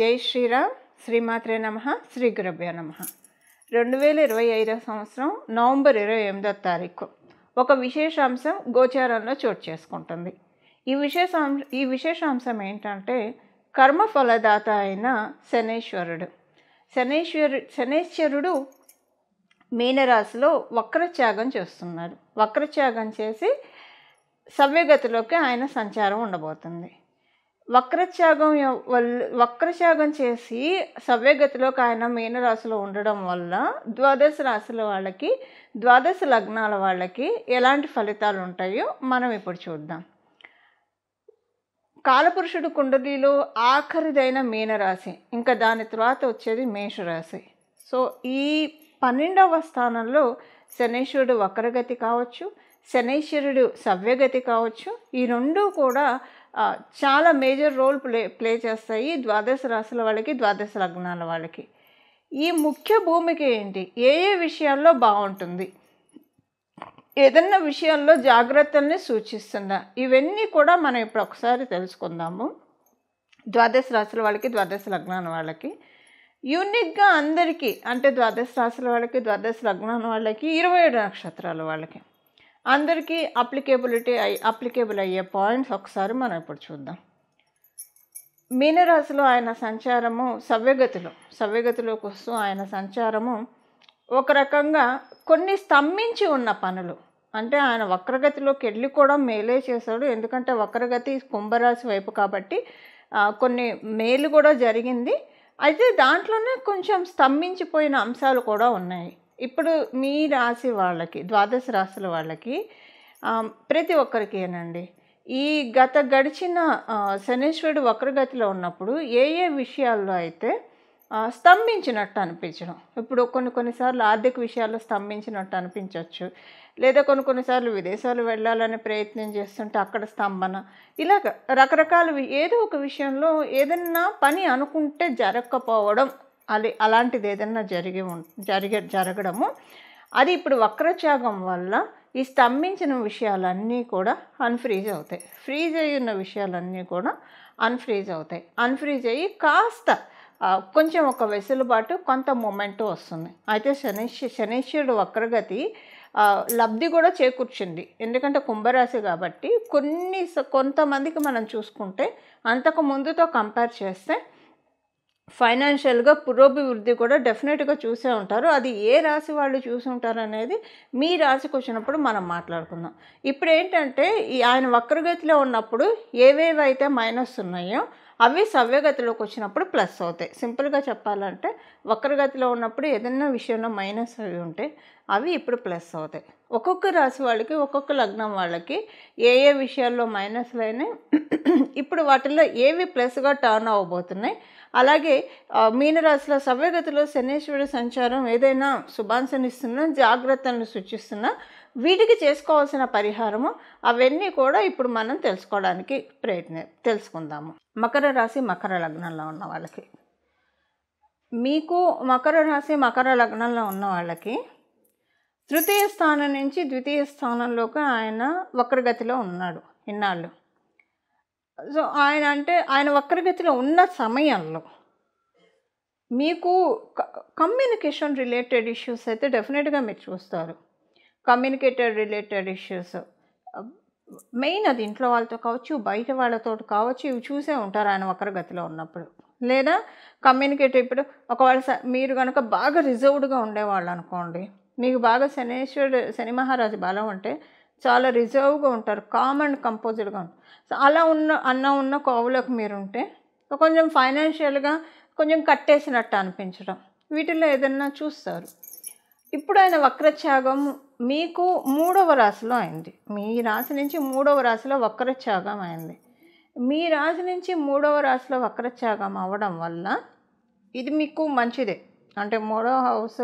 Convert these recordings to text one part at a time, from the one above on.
జై శ్రీరామ్. శ్రీమాత్రే నమః. శ్రీ గురుభ్యో నమః. 2025 సంవత్సరం నవంబర్ 28వ తారీఖు ఒక విశేషాంశం గోచారంలో చోటు చేసుకుంటుంది. ఈ విశేషాంశం ఏంటంటే కర్మఫలదాత అయిన శనేశ్వరుడు మీనరాశిలో వక్రత్యాగం చేస్తున్నారు. వక్రత్యాగం చేసి సవ్యగతిలోకి ఆయన సంచారం ఉండబోతుంది. వక్రత్యాగం చేసి సవ్యగతిలోకి ఆయన మీనరాశిలో ఉండడం వల్ల ద్వాదశ రాశుల వాళ్ళకి, ద్వాదశ లగ్నాల వాళ్ళకి ఎలాంటి ఫలితాలు ఉంటాయో మనం ఇప్పుడు చూద్దాం. కాలపురుషుడు కుండలిలో ఆఖరిదైన మీనరాశి, ఇంకా దాని తర్వాత వచ్చేది మేషరాశి. సో ఈ 12వ స్థానంలో శనేశ్వరుడు వక్రగతి కావచ్చు, శనేశ్వరుడు సవ్యగతి కావచ్చు. ఈ రెండు కూడా చాలా మేజర్ రోల్ ప్లే చేస్తాయి ద్వాదశ రాశుల వాళ్ళకి, ద్వాదశ లగ్నాల వాళ్ళకి. ఈ ముఖ్య భూమిక ఏంటి, ఏ విషయాల్లో బాగుంటుంది, ఏదన్నా విషయాల్లో జాగ్రత్తల్ని సూచిస్తుందా, ఇవన్నీ కూడా మనం ఇప్పుడు ఒకసారి తెలుసుకుందాము. ద్వాదశ రాశుల వాళ్ళకి, ద్వాదశ లగ్నాల వాళ్ళకి యూనిక్గా అందరికీ, అంటే ద్వాదశ రాశుల వాళ్ళకి, ద్వాదశ లగ్నాల వాళ్ళకి, 27 నక్షత్రాల వాళ్ళకి అందరికీ అప్లికేబుల్ అయ్యే పాయింట్స్ ఒకసారి మనం ఇప్పుడు చూద్దాం. మీనరాశిలో ఆయన సంచారము సవ్యగతిలోకి వస్తూ ఆయన సంచారము ఒక రకంగా కొన్ని స్తంభించి ఉన్న పనులు, అంటే ఆయన వక్రగతిలోకి వెళ్ళి కూడా మేలే చేశాడు. ఎందుకంటే వక్రగతి కుంభరాశి వైపు కాబట్టి కొన్ని మేలు కూడా జరిగింది. అయితే దాంట్లోనే కొంచెం స్తంభించిపోయిన అంశాలు కూడా ఉన్నాయి. ఇప్పుడు మీ రాశి వాళ్ళకి, ద్వాదశ రాశుల వాళ్ళకి, ప్రతి ఒక్కరికేనండి ఈ గడిచిన శనేశ్వరుడు వక్రగతిలో ఉన్నప్పుడు ఏ విషయాల్లో అయితే స్తంభించినట్టు అనిపించడం. ఇప్పుడు కొన్నిసార్లు ఆర్థిక విషయాల్లో స్తంభించినట్టు అనిపించవచ్చు, లేదా కొన్నిసార్లు విదేశాలు వెళ్ళాలని ప్రయత్నం చేస్తుంటే అక్కడ స్తంభన, ఇలాగ రకరకాల ఏదో ఒక విషయంలో ఏదన్నా పని అనుకుంటే జరగకపోవడం, అలాంటిది ఏదన్నా జరగడము, అది ఇప్పుడు వక్రత్యాగం వల్ల ఈ స్తంభించిన విషయాలన్నీ కూడా అన్ఫ్రీజ్ అవుతాయి. ఫ్రీజ్ అయ్యి ఉన్న విషయాలన్నీ కూడా అన్ఫ్రీజ్ అవుతాయి. అన్ఫ్రీజ్ అయ్యి కాస్త కొంచెం ఒక వెసులుబాటు, కొంత మూమెంట్ వస్తుంది. అయితే శనేశ్వరుడు వక్రగతి లబ్ధి కూడా చేకూర్చింది. ఎందుకంటే కుంభరాశి కాబట్టి కొంతమందికి మనం చూసుకుంటే అంతకు ముందుతో కంపేర్ చేస్తే ఫైనాన్షియల్గా పురోభివృద్ధి కూడా డెఫినెట్గా చూసే ఉంటారు. అది ఏ రాశి వాళ్ళు చూసి ఉంటారు అనేది మీ రాశికి వచ్చినప్పుడు మనం మాట్లాడుకుందాం. ఇప్పుడు ఏంటంటే ఆయన వక్రగతిలో ఉన్నప్పుడు ఏవేవైతే మైనస్ ఉన్నాయో అవి సవ్యగతిలోకి వచ్చినప్పుడు ప్లస్ అవుతాయి. సింపుల్గా చెప్పాలంటే వక్రగతిలో ఉన్నప్పుడు ఏదైనా విషయంలో మైనస్ అవి ఉంటే అవి ఇప్పుడు ప్లస్ అవుతాయి. ఒక్కొక్క రాశి వాళ్ళకి, ఒక్కొక్క లగ్నం వాళ్ళకి ఏ విషయాల్లో మైనస్లు అయినాయి, ఇప్పుడు వాటిల్లో ఏవి ప్లస్గా టర్న్ అవ్వబోతున్నాయి. అలాగే మీనరాశిలో సవ్యగతిలో శనేశ్వరుడు సంచారం ఏదైనా శుభాంశనిస్తున్నా, జాగ్రత్తలను సూచిస్తున్నా, వీటికి చేసుకోవాల్సిన పరిహారము అవన్నీ కూడా ఇప్పుడు మనం తెలుసుకోవడానికి తెలుసుకుందాము. మకర రాశి, మకర లగ్నంలో ఉన్న వాళ్ళకి, మీకు మకర రాశి, మకర లగ్నంలో ఉన్న వాళ్ళకి తృతీయ స్థానం నుంచి ద్వితీయ స్థానంలోకి ఆయన వక్రగతిలో ఉన్నాడు ఇన్నాళ్ళు. సో ఆయన వక్రగతిలో ఉన్న సమయంలో మీకు కమ్యూనికేషన్ రిలేటెడ్ ఇష్యూస్ అయితే డెఫినెట్గా మీరు చూస్తారు. కమ్యూనికేటెడ్ రిలేటెడ్ ఇష్యూస్ మెయిన్, అది ఇంట్లో వాళ్ళతో కావచ్చు, బయట వాళ్ళతో కావచ్చు, ఇవి చూసే ఉంటారు ఆయన వక్రగతిలో ఉన్నప్పుడు. లేదా ఇప్పుడు ఒకవేళ మీరు కనుక బాగా రిజర్వ్డ్గా ఉండేవాళ్ళు అనుకోండి, మీకు బాగా శని మహారాజు బలం ఉంటే చాలా రిజర్వ్గా ఉంటారు, కామ్ అండ్ కంపోజ్డ్గా ఉంటారు. సో అలా ఉన్న కోవులకు మీరుంటే కొంచెం ఫైనాన్షియల్గా కొంచెం కట్టేసినట్టు అనిపించడం, వీటిల్లో ఏదన్నా చూస్తారు. ఇప్పుడు ఆయన వక్రత్యాగం మీకు 3వ రాశిలో అయింది. మీ రాశి నుంచి 3వ రాశిలో వక్రత్యాగం అయింది. మీ రాశి నుంచి 3వ రాశిలో వక్రత్యాగం అవ్వడం వల్ల ఇది మీకు మంచిదే. అంటే 3వ హౌస్,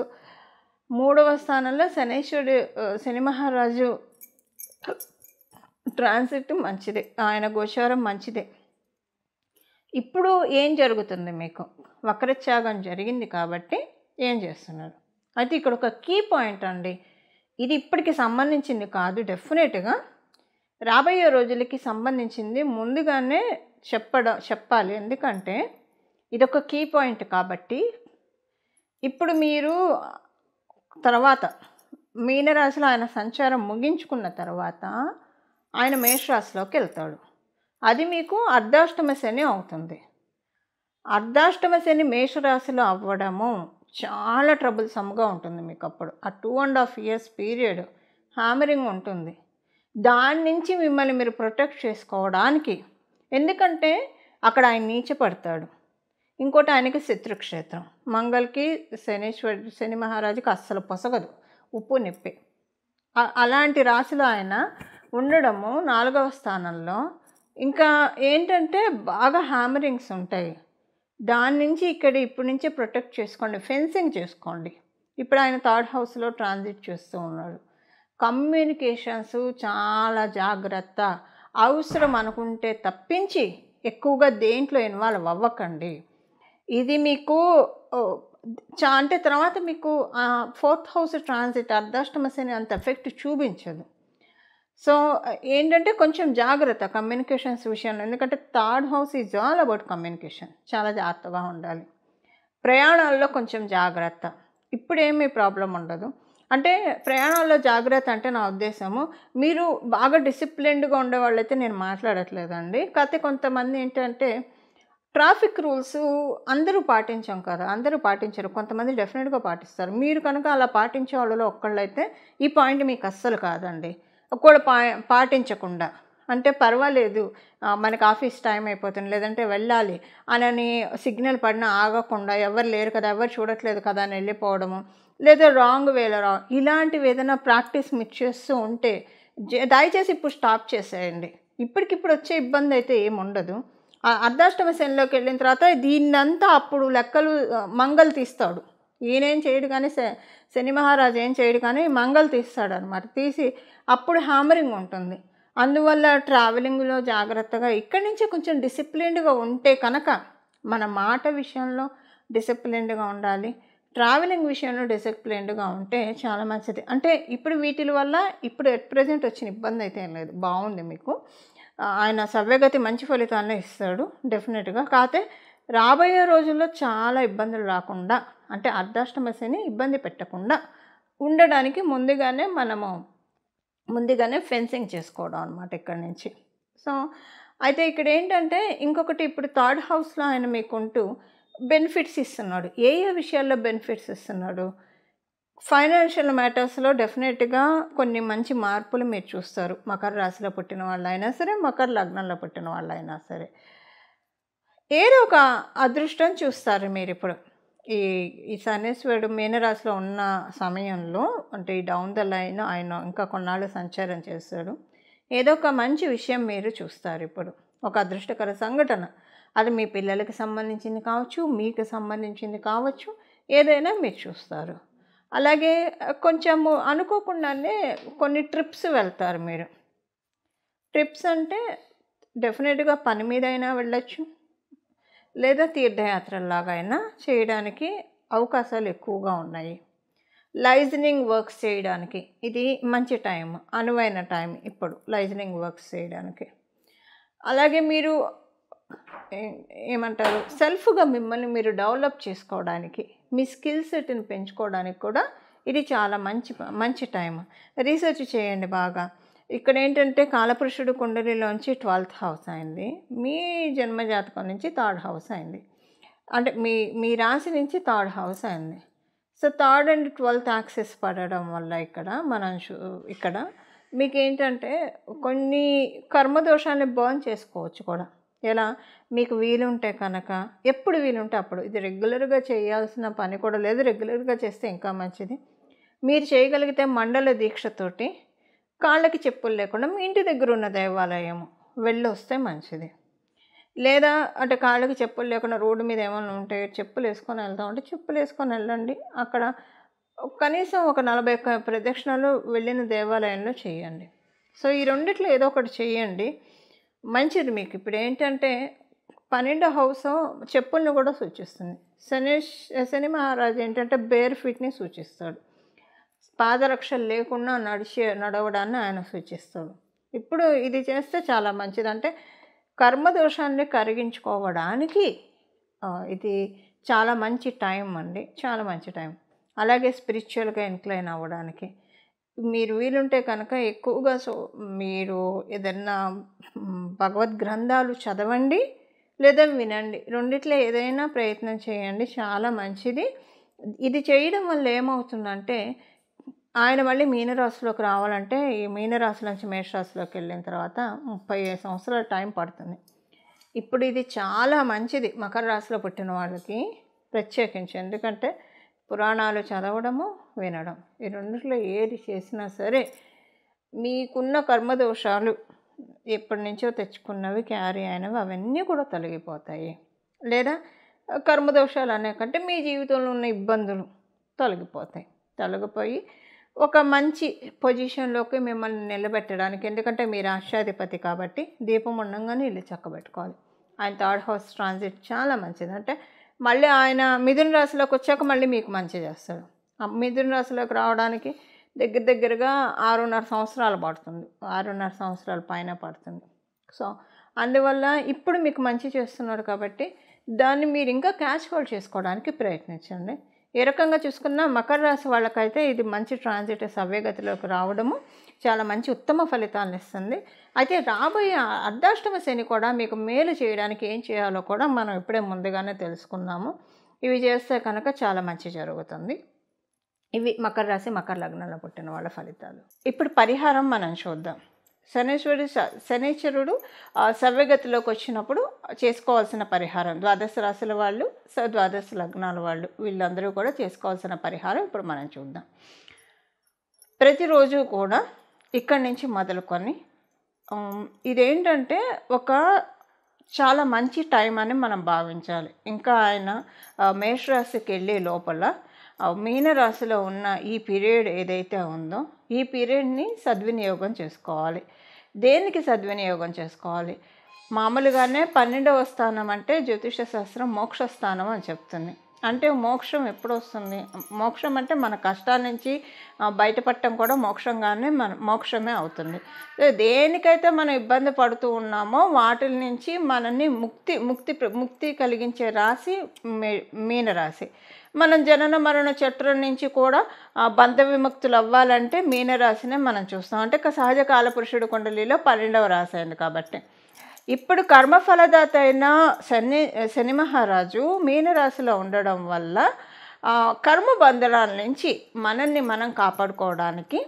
3వ స్థానంలో శని మహారాజు ట్రాన్సిట్ మంచిదే, ఆయన గోచారం మంచిదే. ఇప్పుడు ఏం జరుగుతుంది, మీకు వక్రత్యాగం జరిగింది కాబట్టి ఏం చేస్తున్నారు? అయితే ఇక్కడ ఒక కీ పాయింట్ అండి, ఇది ఇప్పటికి సంబంధించింది కాదు, డెఫినెట్గా రాబోయే రోజులకి సంబంధించింది ముందుగానే చెప్పాలి. ఎందుకంటే ఇదొక కీ పాయింట్ కాబట్టి ఇప్పుడు మీరు తర్వాత మీనరాశిలో ఆయన సంచారం ముగించుకున్న తర్వాత ఆయన మేషరాశిలోకి వెళ్తాడు. అది మీకు అర్ధాష్టమ శని అవుతుంది. అర్ధాష్టమ శని మేషరాశిలో అవ్వడము చాలా ట్రబుల్సమ్గా ఉంటుంది మీకు. అప్పుడు ఆ 2.5 years పీరియడ్ హ్యామరింగ్ ఉంటుంది. దాని నుంచి మిమ్మల్ని మీరు ప్రొటెక్ట్ చేసుకోవడానికి, ఎందుకంటే అక్కడ ఆయన నీచపడతాడు. ఇంకోటి ఆయనకి శత్రుక్షేత్రం. మంగళకి శని మహారాజుకి అస్సలు పొసగదు, ఉప్పు నిప్పే. అలాంటి రాశిలో ఆయన ఉండడము 4వ స్థానంలో. ఇంకా ఏంటంటే బాగా హ్యామరింగ్స్ ఉంటాయి. దాని నుంచి ఇప్పటి నుంచే ప్రొటెక్ట్ చేసుకోండి, ఫెన్సింగ్ చేసుకోండి. ఇప్పుడు ఆయన 3rd హౌస్లో ట్రాన్సిట్ చేస్తూ ఉన్నాడు. కమ్యూనికేషన్స్ చాలా జాగ్రత్త. అవసరం అనుకుంటే తప్పించి ఎక్కువగా దేంట్లో ఇన్వాల్వ్ అవ్వకండి. ఇది మీకు అంటే తర్వాత మీకు 4th హౌస్ ట్రాన్సిట్ అర్ధాష్టమ శని అంత ఎఫెక్ట్ చూపించదు. సో ఏంటంటే కొంచెం జాగ్రత్త కమ్యూనికేషన్స్ విషయంలో. ఎందుకంటే 3rd house is all about communication. చాలా జాగ్రత్తగా ఉండాలి. ప్రయాణాల్లో కొంచెం జాగ్రత్త. ఇప్పుడేమీ ప్రాబ్లం ఉండదు. అంటే ప్రయాణాల్లో జాగ్రత్త అంటే నా ఉద్దేశము, మీరు బాగా డిసిప్లిన్డ్గా ఉండేవాళ్ళైతే నేను మాట్లాడట్లేదండి. కాకపోతే కొంతమంది ఏంటంటే ట్రాఫిక్ రూల్స్ అందరూ పాటించాం కదా, అందరూ పాటించరు. కొంతమంది డెఫినెట్గా పాటిస్తారు. మీరు కనుక అలా పాటించే వాళ్ళలో ఒక్కళ్ళైతే ఈ పాయింట్ మీకు అస్సలు కాదండి. ఒక్కళ్ళు పాటించకుండా అంటే పర్వాలేదు, మనకి ఆఫీస్ టైం అయిపోతుంది లేదంటే వెళ్ళాలి అని సిగ్నల్ పడినా ఆగకుండా, ఎవరు లేరు కదా, ఎవరు చూడట్లేదు కదా అని వెళ్ళిపోవడము, లేదా రాంగ్ వేలో ఇలాంటివి ఏదైనా ప్రాక్టీస్ మీరు చేస్తూ ఉంటే దయచేసి ఇప్పుడు స్టాప్ చేసేయండి. ఇప్పటికిప్పుడు వచ్చే ఇబ్బంది అయితే ఏముండదు. అర్ధాష్టమ శనిలోకి వెళ్ళిన తర్వాత దీన్నంతా అప్పుడు లెక్కలు మంగళ తీస్తాడు. ఈయనేం చేయడు కానీ శని మహారాజు ఏం చేయడు కానీ మంగళ తీస్తాడు అనమాట. తీసి అప్పుడు హ్యామరింగ్ ఉంటుంది. అందువల్ల ట్రావెలింగ్లో జాగ్రత్తగా ఇక్కడి నుంచే కొంచెం డిసిప్లిన్డ్గా ఉంటే కనుక, మన మాట విషయంలో డిసిప్లిన్డ్గా ఉండాలి, ట్రావెలింగ్ విషయంలో డిసిప్లిన్డ్గా ఉంటే చాలా మంచిది. అంటే ఇప్పుడు వీటి వల్ల ఇప్పుడు ఎట్ ప్రజెంట్ వచ్చిన ఇబ్బంది అయితే ఏం లేదు, బాగుంది మీకు. ఆయన సవ్యగతి మంచి ఫలితాన్ని ఇస్తాడు డెఫినెట్గా. కాకపోతే రాబోయే రోజుల్లో చాలా ఇబ్బందులు రాకుండా, అంటే అర్ధాష్టమ శని ఇబ్బంది పెట్టకుండా ఉండడానికి ముందుగానే ఫెన్సింగ్ చేసుకోవడం అనమాట ఇక్కడి నుంచి. సో అయితే ఇక్కడ ఏంటంటే ఇంకొకటి, ఇప్పుడు 3rd హౌస్లో ఆయన మీకుంటూ బెనిఫిట్స్ ఇస్తున్నాడు. ఏ విషయాల్లో బెనిఫిట్స్ ఇస్తున్నాడు? ఫైనాన్షియల్ మ్యాటర్స్లో డెఫినెట్గా కొన్ని మంచి మార్పులు మీరు చూస్తారు. మకర రాశిలో పుట్టిన వాళ్ళైనా సరే, మకర లగ్నంలో పుట్టిన వాళ్ళైనా సరే, ఏదో ఒక అదృష్టం చూస్తారు మీరు. ఇప్పుడు ఈ శనీశ్వరుడు మీనరాశిలో ఉన్న సమయంలో, అంటే ఈ డౌన్ ద లైన్ ఆయన ఇంకా కొన్నాళ్ళు సంచారం చేస్తాడు. ఏదో ఒక మంచి విషయం మీరు చూస్తారు. ఇప్పుడు ఒక అదృష్టకర సంఘటన, అది మీ పిల్లలకి సంబంధించింది కావచ్చు, మీకు సంబంధించింది కావచ్చు, ఏదైనా మీరు చూస్తారు. అలాగే కొంచెము అనుకోకుండానే కొన్ని ట్రిప్స్ వెళ్తారు మీరు. ట్రిప్స్ అంటే డెఫినెట్గా పని మీద అయినా వెళ్ళచ్చు, లేదా తీర్థయాత్రలాగా అయినా చేయడానికి అవకాశాలు ఎక్కువగా ఉన్నాయి. లైజనింగ్ వర్క్స్ చేయడానికి ఇది మంచి టైం, అనువైన టైం ఇప్పుడు లైజనింగ్ వర్క్స్ చేయడానికి. అలాగే మీరు ఏమంటారు, సెల్ఫ్గా మిమ్మల్ని మీరు డెవలప్ చేసుకోవడానికి, మీ స్కిల్ సెట్ని పెంచుకోవడానికి కూడా ఇది చాలా మంచి టైం. రీసెర్చ్ చేయండి బాగా. ఇక్కడ ఏంటంటే కాలపురుషుడు కుండలిలోంచి 12th హౌస్ అయింది, మీ జన్మజాతకం నుంచి 3rd హౌస్ అయింది. అంటే మీ రాశి నుంచి 3rd హౌస్ అయింది. So 3rd and 12th access పడడం వల్ల ఇక్కడ మీకు ఏంటంటే కొన్ని కర్మదోషాన్ని బర్న్ చేసుకోవచ్చు కూడా. ఎలా? మీకు వీలుంటే కనుక, ఎప్పుడు వీలుంటే అప్పుడు. ఇది రెగ్యులర్గా చేయాల్సిన పని కూడా లేదు, రెగ్యులర్గా చేస్తే ఇంకా మంచిది. మీరు చేయగలిగితే మండల దీక్షతోటి కాళ్ళకి చెప్పులు లేకుండా మీ ఇంటి దగ్గర ఉన్న దేవాలయం వెళ్ళొస్తే మంచిది. లేదా అంటే కాళ్ళకి చెప్పులు లేకుండా రోడ్డు మీద ఏమైనా ఉంటే చెప్పులు వేసుకొని వెళ్తామంటే చెప్పులు వేసుకొని వెళ్ళండి. అక్కడ కనీసం ఒక 40 ప్రదక్షిణలు వెళ్ళిన దేవాలయంలో చేయండి. సో ఈ రెండిట్లో ఏదో ఒకటి చేయండి, మంచిది మీకు. ఇప్పుడు ఏంటంటే 12వ హౌస్ చెప్పుల్ని కూడా సూచిస్తుంది. శని మహారాజు ఏంటంటే బేర్ ఫీట్ని సూచిస్తాడు, పాదరక్షలు లేకుండా నడవడాన్ని ఆయన సూచిస్తాడు. ఇప్పుడు ఇది చేస్తే చాలా మంచిది. అంటే కర్మదోషాన్ని కరిగించుకోవడానికి ఇది చాలా మంచి టైం అండి, చాలా మంచి టైం. అలాగే స్పిరిచువల్గా ఇంక్లైన్ అవ్వడానికి మీరు వీలుంటే కనుక ఎక్కువగా మీరు ఏదన్నా భగవద్ గ్రంథాలు చదవండి లేదా వినండి, రెండిట్లో ఏదైనా ప్రయత్నం చేయండి, చాలా మంచిది. ఇది చేయడం వల్ల ఏమవుతుందంటే ఆయన మళ్ళీ మీనరాశిలోకి రావాలంటే ఈ మీనరాశి నుంచి మేషరాశిలోకి వెళ్ళిన తర్వాత 35 సంవత్సరాల టైం పడుతుంది. ఇప్పుడు ఇది చాలా మంచిది మకర రాశిలో పుట్టిన వాళ్ళకి ప్రత్యేకించి, ఎందుకంటే పురాణాలు చదవడము వినడం ఈ రెండిట్లో ఏది చేసినా సరే మీకున్న కర్మదోషాలు ఎప్పటి నుంచో తెచ్చుకున్నవి క్యారీ అయినవి అవన్నీ కూడా తొలగిపోతాయి. లేదా కర్మదోషాలు అనే కంటే మీ జీవితంలో ఉన్న ఇబ్బందులు తొలగిపోయి ఒక మంచి పొజిషన్లోకి మిమ్మల్ని నిలబెట్టడానికి, ఎందుకంటే మీరు రాష్ట్రాధిపతి కాబట్టి దీపం ఉండంగానే ఇల్లు చక్కబెట్టుకోవాలి. ఆయన థర్డ్ హౌస్ ట్రాన్సిట్ చాలా మంచిది. అంటే మళ్ళీ ఆయన మిథున రాశిలోకి వచ్చాక మళ్ళీ మీకు మంచి చేస్తాడు. మిథున రాశిలోకి రావడానికి దగ్గరగా 6.5 సంవత్సరాలు పడుతుంది, 6.5 సంవత్సరాల పైన పడుతుంది. సో అందువల్ల ఇప్పుడు మీకు మంచి చేస్తున్నాడు కాబట్టి దాన్ని మీరు ఇంకా క్యాచ్ హోల్డ్ చేసుకోవడానికి ప్రయత్నించండి. ఏ రకంగా చూసుకున్నా మకర రాశి వాళ్ళకైతే ఇది మంచి ట్రాన్సిట్ సవ్యగతిలోకి రావడము చాలా మంచి ఉత్తమ ఫలితాలను ఇస్తుంది. అయితే రాబోయే అర్ధాష్టమ శని కూడా మీకు మేలు చేయడానికి ఏం చేయాలో కూడా మనం ఇప్పుడే ముందుగానే తెలుసుకున్నాము. ఇవి చేస్తే కనుక చాలా మంచి జరుగుతుంది. ఇవి మకర రాశి మకర లగ్నంలో పుట్టిన వాళ్ళ ఫలితాలు. ఇప్పుడు పరిహారం మనం చూద్దాం. శనీశ్వరుడు సవ్యగతిలోకి వచ్చినప్పుడు చేసుకోవాల్సిన పరిహారం, ద్వాదశ రాశుల వాళ్ళు, ద్వాదశ లగ్నాల వాళ్ళు, వీళ్ళందరూ కూడా చేసుకోవాల్సిన పరిహారం ఇప్పుడు మనం చూద్దాం. ప్రతిరోజు కూడా ఇక్కడి నుంచి మొదలుకొని ఇదేంటంటే ఒక చాలా మంచి టైం అని మనం భావించాలి. ఇంకా ఆయన మేషరాశికి వెళ్ళే లోపల మీనరాశిలో ఉన్న ఈ పీరియడ్ ఏదైతే ఉందో ఈ పీరియడ్ని సద్వినియోగం చేసుకోవాలి. దేనికి సద్వినియోగం చేసుకోవాలి? మామూలుగానే 12వ స్థానం అంటే జ్యోతిష శాస్త్రం మోక్ష స్థానం అని చెప్తుంది. అంటే మోక్షం ఎప్పుడు వస్తుంది? మోక్షం అంటే మన కష్టాల నుంచి బయటపడటం కూడా మోక్షంగానే మోక్షమే అవుతుంది. దేనికైతే మనం ఇబ్బంది పడుతూ ఉన్నామో వాటి నుంచి మనల్ని ముక్తి కలిగించే రాశి మీనరాశి. మనం జనన మరణ చట్రం నుంచి కూడా బంధ విముక్తులు అవ్వాలంటే మీనరాశినే మనం చూస్తాం. అంటే సహజ కాలపురుషుడు కుండలిలో 12వ రాశి అయింది కాబట్టి. ఇప్పుడు కర్మఫలదాత అయిన శని మహారాజు మీనరాశిలో ఉండడం వల్ల కర్మ బంధనాల నుంచి మనల్ని మనం కాపాడుకోవడానికి,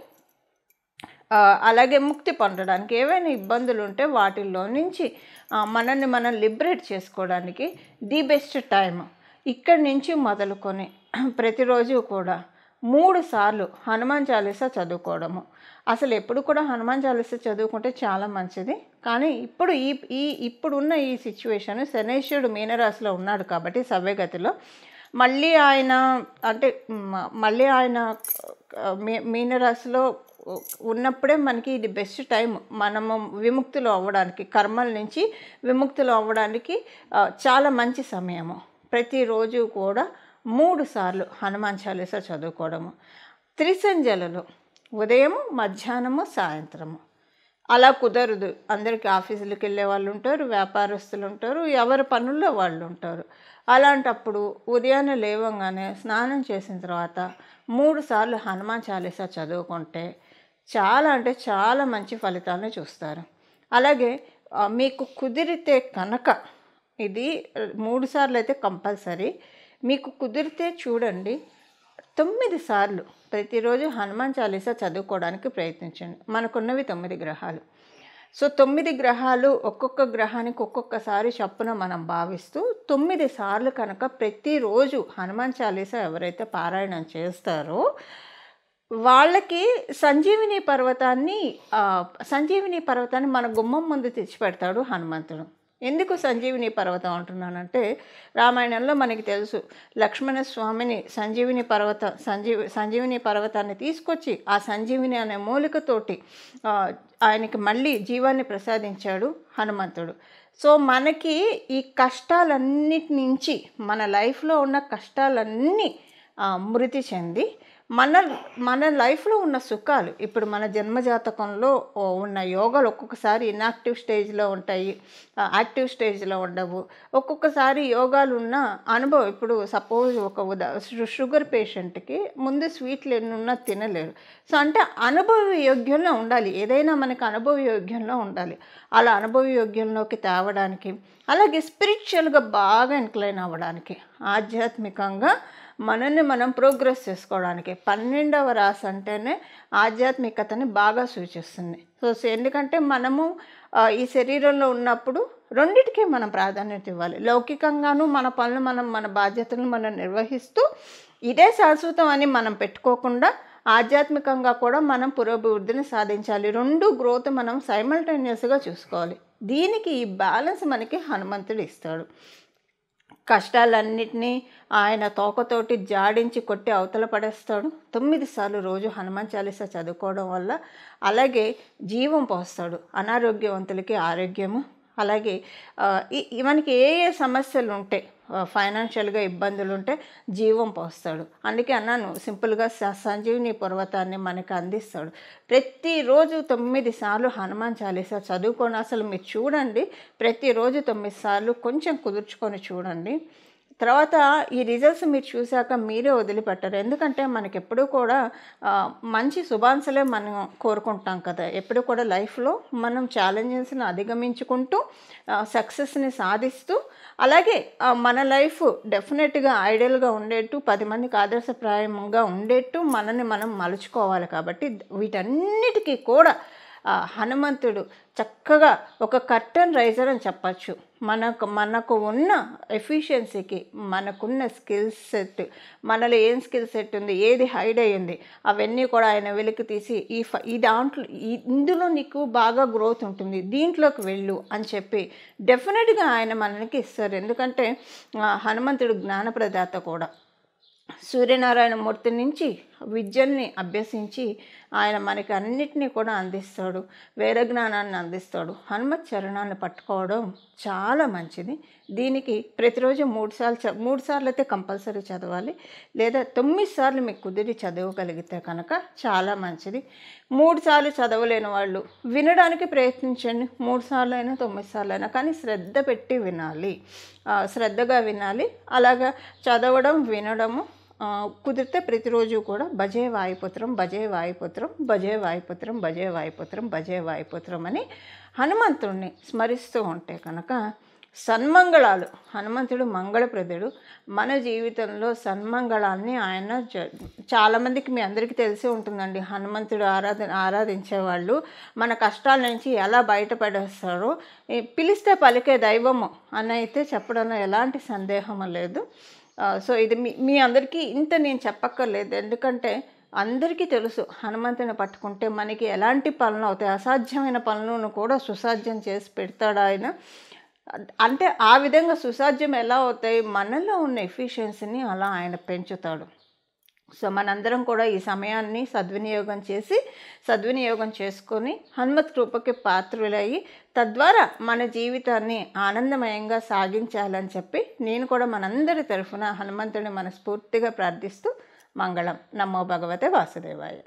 అలాగే ముక్తి పొందడానికి, ఏవైనా ఇబ్బందులు ఉంటే వాటిల్లో నుంచి మనల్ని మనం లిబరేట్ చేసుకోవడానికి ది బెస్ట్ టైం. ఇక్కడి నుంచి మొదలుకొని ప్రతిరోజు కూడా 3 సార్లు హనుమాన్ చాలీసా చదువుకోవడము. అసలు ఎప్పుడు కూడా హనుమాన్ చాలీసా చదువుకుంటే చాలా మంచిది. కానీ ఇప్పుడున్న ఈ సిచ్యువేషన్ శనీశ్వరుడు మీనరాశిలో ఉన్నాడు కాబట్టి సవ్యగతిలో మళ్ళీ ఆయన మీనరాశిలో ఉన్నప్పుడే మనకి ఇది బెస్ట్ టైం. మనము విముక్తులు అవ్వడానికి, కర్మల నుంచి విముక్తులు అవ్వడానికి చాలా మంచి సమయము. ప్రతిరోజు కూడా 3 సార్లు హనుమాన్ చాలీసా చదువుకోవడము. త్రిసంధ్యలలో ఉదయము, మధ్యాహ్నము, సాయంత్రము. అలా కుదరదు, అందరికీ ఆఫీసులకు వెళ్ళే వాళ్ళు ఉంటారు, వ్యాపారస్తులు ఉంటారు, ఎవరి పనుల్లో వాళ్ళు ఉంటారు. అలాంటప్పుడు ఉదయాన్నే లేవగానే స్నానం చేసిన తర్వాత 3 సార్లు హనుమాన్ చాలీసా చదువుకుంటే చాలా అంటే చాలా మంచి ఫలితాలను చూస్తారు. అలాగే మీకు కుదిరితే కనుక ఇది 3 సార్లు అయితే కంపల్సరీ. మీకు కుదిరితే చూడండి 9 సార్లు ప్రతిరోజు హనుమాన్ చాలీసా చదువుకోవడానికి ప్రయత్నించండి. మనకున్నవి 9 గ్రహాలు. సో 9 గ్రహాలు ఒక్కొక్క గ్రహానికి ఒక్కొక్కసారి చప్పున మనం భావిస్తూ 9 సార్లు కనుక ప్రతిరోజు హనుమాన్ చాలీసా ఎవరైతే పారాయణం చేస్తారో వాళ్ళకి సంజీవిని పర్వతాన్ని మన గుమ్మం ముందు తెచ్చిపెడతాడు హనుమంతుడు. ఎందుకు సంజీవిని పర్వతం అంటున్నానంటే రామాయణంలో మనకి తెలుసు, లక్ష్మణ స్వామిని సంజీవిని పర్వతాన్ని తీసుకొచ్చి ఆ సంజీవిని అనే మూలికతోటి ఆయనకి మళ్ళీ జీవాన్ని ప్రసాదించాడు హనుమంతుడు. సో మనకి ఈ కష్టాలన్నిటి నుంచి, మన లైఫ్లో ఉన్న కష్టాలన్నీ మృతి చెంది మన మన లైఫ్లో ఉన్న సుఖాలు ఇప్పుడు మన జన్మజాతకంలో ఉన్న యోగాలు ఒక్కొక్కసారి ఇన్యాక్టివ్ స్టేజ్లో ఉంటాయి, యాక్టివ్ స్టేజ్లో ఉండవు. ఒక్కొక్కసారి యోగాలు ఉన్న అనుభవం, ఇప్పుడు సపోజ్ ఒక షుగర్ పేషెంట్కి ముందు స్వీట్లు ఎన్నున్నా తినలేరు. సో అంటే అనుభవ యోగ్యంలో ఉండాలి, ఏదైనా మనకు అనుభవ యోగ్యంలో ఉండాలి. అలా అనుభవ యోగ్యంలోకి తేవడానికి, అలాగే స్పిరిచువల్గా బాగా ఇంక్లైన్ అవ్వడానికి, ఆధ్యాత్మికంగా మనల్ని మనం ప్రోగ్రెస్ చేసుకోవడానికి 12వ రాశి అంటేనే ఆధ్యాత్మికతని బాగా సూచిస్తుంది. సో ఎందుకంటే మనము ఈ శరీరంలో ఉన్నప్పుడు రెండిటికి మనం ప్రాధాన్యత ఇవ్వాలి. లౌకికంగాను మన పనులు మన బాధ్యతలను మనం నిర్వహిస్తూ ఇదే శాశ్వతం అని మనం పెట్టుకోకుండా ఆధ్యాత్మికంగా కూడా మనం పురోభివృద్ధిని సాధించాలి. రెండు గ్రోత్ మనం సైమల్టేనియస్గా చూసుకోవాలి. దీనికి ఈ బ్యాలెన్స్ మనకి హనుమంతుడు ఇస్తాడు. కష్టాలన్నిటినీ ఆయన తోకతోటి జాడించి కొట్టి అవతల పడేస్తాడు. 9 సార్లు రోజు హనుమాన్ చాలీసా చదువుకోవడం వల్ల అలాగే జీవం పోస్తాడు. అనారోగ్యవంతులకి ఆరోగ్యము, అలాగే మనకి ఏ సమస్యలు ఉంటే, ఫైనాన్షియల్గా ఇబ్బందులు ఉంటే జీవం పోస్తాడు. అందుకే అన్నాను, సింపుల్గా సంజీవిని పర్వతాన్ని మనకు అందిస్తాడు. ప్రతిరోజు 9 సార్లు హనుమాన్ చాలీసా చదువుకొని అసలు మీరు చూడండి, ప్రతిరోజు 9 సార్లు కొంచెం కుదుర్చుకొని చూడండి. తర్వాత ఈ రిజల్ట్స్ మీరు చూశాక మీరే వదిలిపెట్టరు. ఎందుకంటే మనకి ఎప్పుడూ కూడా మంచి శుభాంశలే మనం కోరుకుంటాం కదా. ఎప్పుడు కూడా లైఫ్లో మనం ఛాలెంజెస్ని అధిగమించుకుంటూ సక్సెస్ని సాధిస్తూ, అలాగే మన లైఫ్ డెఫినెట్గా ఐడియల్గా ఉండేట్టు, 10 మందికి ఆదర్శప్రాయంగా ఉండేట్టు మనల్ని మనం మలుచుకోవాలి. కాబట్టి వీటన్నిటికీ కూడా హనుమంతుడు చక్కగా ఒక కర్టన్ రైజర్ అని చెప్పచ్చు. మనకు ఉన్న ఎఫిషియన్సీకి, మనకున్న స్కిల్ సెట్, మనలో ఏం స్కిల్ సెట్ ఉంది, ఏది హైడ్ అయ్యింది, అవన్నీ కూడా ఆయన వెలికి తీసి ఈ దాంట్లో ఇందులో నీకు బాగా గ్రోత్ ఉంటుంది, దీంట్లోకి వెళ్ళు అని చెప్పి డెఫినెట్గా ఆయన మనకి ఇస్తారు. ఎందుకంటే హనుమంతుడు జ్ఞానప్రదాత కూడా. సూర్యనారాయణ మూర్తి నుంచి విద్యల్ని అభ్యసించి ఆయన మనకి అన్నిటినీ కూడా అందిస్తాడు, వేద జ్ఞానాన్ని అందిస్తాడు. హనుమత్ చరణాలను పట్టుకోవడం చాలా మంచిది. దీనికి ప్రతిరోజు 3 సార్లు అయితే కంపల్సరీ చదవాలి, లేదా 9 సార్లు మీకు కుదిరి చదవగలిగితే కనుక చాలా మంచిది. 3 సార్లు చదవలేని వాళ్ళు వినడానికి ప్రయత్నించండి. 3 సార్లు అయినా 9 సార్లు అయినా, కానీ శ్రద్ధ పెట్టి వినాలి, శ్రద్ధగా వినాలి. అలాగా చదవడం, వినడము కుదిరితే ప్రతిరోజు కూడా భజే వాయుపుత్రం, భజే వాయుపుత్రం, భజే వాయుపుత్రం, భజే వాయుపుత్రం, భజే వాయుపుత్రం అని హనుమంతుడిని స్మరిస్తూ ఉంటే కనుక సన్మంగళాలు, హనుమంతుడు మంగళప్రదుడు. మన జీవితంలో సన్మంగళాన్ని ఆయన చాలామందికి, మీ అందరికీ తెలిసి ఉంటుందండి, హనుమంతుడు ఆరాధించేవాళ్ళు మన కష్టాల నుంచి ఎలా బయటపడేస్తారో, పిలిస్తే పలికే దైవము అని అయితే చెప్పడంలో ఎలాంటి సందేహం లేదు. సో ఇది మీ అందరికీ ఇంత నేను చెప్పక్కర్లేదు. ఎందుకంటే అందరికీ తెలుసు, హనుమంతుని పట్టుకుంటే మనకి ఎలాంటి పనులు అవుతాయి, అసాధ్యమైన పనులను కూడా సుసాధ్యం చేసి పెడతాడు ఆయన. అంటే ఆ విధంగా సుసాధ్యం ఎలా అవుతాయి, మనలో ఉన్న ఎఫిషియన్సీని అలా ఆయన పెంచుతాడు. సో మనందరం కూడా ఈ సమయాన్ని సద్వినియోగం చేసుకొని హనుమత్ కృపకి పాత్రులయ్యి తద్వారా మన జీవితాన్ని ఆనందమయంగా సాగించాలని చెప్పి నేను కూడా మనందరి తరఫున హనుమంతుడిని మనస్ఫూర్తిగా ప్రార్థిస్తూ మంగళం. నమో భగవతే వాసుదేవాయ.